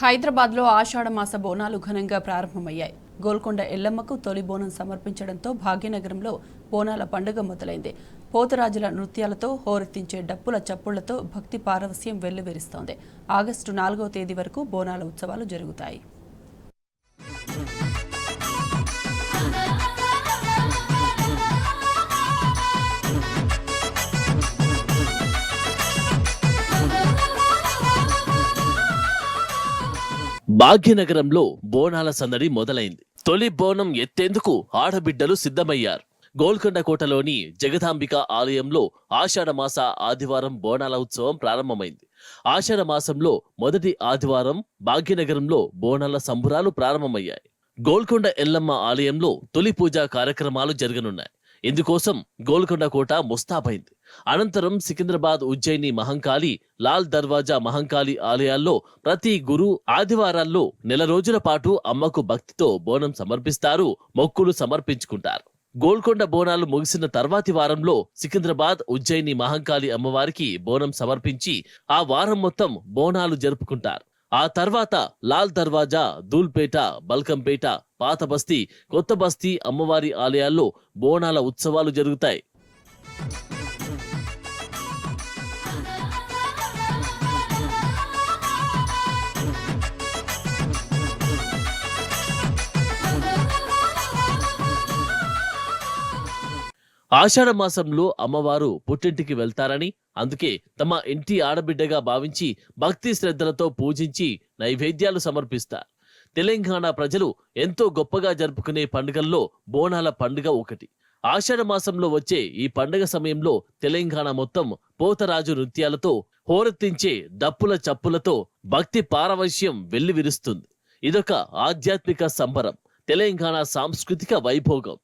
హైదరాబాద్లో ఆషాఢ మాస బోనాలు ఘనంగా ప్రారంభమయ్యాయి. గోల్కొండ ఎల్లమ్మకు తొలి బోనం సమర్పించడంతో భాగ్యనగరంలో బోనాల పండుగ మొదలైంది. పోతరాజుల నృత్యాలతో హోరెత్తించే డప్పుల చప్పుళ్లతో భక్తి పారవస్యం వెల్లువిరుస్తోంది. ఆగస్టు 4వ తేదీ వరకు బోనాల ఉత్సవాలు జరుగుతాయి. భాగ్యనగరంలో బోనాల సందడి మొదలైంది. తొలి బోనం ఎత్తేందుకు ఆడబిడ్డలు సిద్ధమయ్యారు. గోల్కొండ కోటలోని జగదాంబిక ఆలయంలో ఆషాఢ మాస ఆదివారం బోనాల ఉత్సవం ప్రారంభమైంది. ఆషాఢ మాసంలో మొదటి ఆదివారం భాగ్యనగరంలో బోనాల సంబురాలు ప్రారంభమయ్యాయి. గోల్కొండ ఎల్లమ్మ ఆలయంలో తొలి పూజా కార్యక్రమాలు జరగనున్నాయి. ఇందుకోసం గోల్కొండ కోట ముస్తాబైంది. అనంతరం సికింద్రాబాద్, ఉజ్జయిని మహంకాళి, లాల్ దర్వాజా మహంకాళి ఆలయాల్లో ప్రతి గురు ఆదివారాల్లో నెల రోజుల పాటు అమ్మకు భక్తితో బోనం సమర్పిస్తారు, మొక్కులు సమర్పించుకుంటారు. గోల్కొండ బోనాలు ముగిసిన తర్వాతి వారంలో సికింద్రాబాద్, ఉజ్జయిని మహంకాళి అమ్మవారికి బోనం సమర్పించి ఆ వారం మొత్తం బోనాలు జరుపుకుంటారు. ఆ తర్వాత లాల్ దర్వాజా, దూల్పేట, బల్కంపేట, పాత బస్తీ, కొత్త బస్తీ అమ్మవారి ఆలయాల్లో బోనాల ఉత్సవాలు జరుగుతాయి. ఆషాఢ మాసంలో అమ్మవారు పుట్టింటికి వెళ్తారని, అందుకే తమ ఇంటి ఆడబిడ్డగా భావించి భక్తి శ్రద్ధలతో పూజించి నైవేద్యాలు సమర్పిస్తారు. తెలంగాణ ప్రజలు ఎంతో గొప్పగా జరుపుకునే పండుగల్లో బోనాల పండుగ ఒకటి. ఆషాఢ మాసంలో వచ్చే ఈ పండుగ సమయంలో తెలంగాణ మొత్తం పోతరాజు నృత్యాలతో హోరెత్తించే డప్పుల చప్పులతో భక్తి పారవశ్యం వెల్లివిరుస్తుంది. ఇదొక ఆధ్యాత్మిక సంబరం, తెలంగాణ సాంస్కృతిక వైభోగం.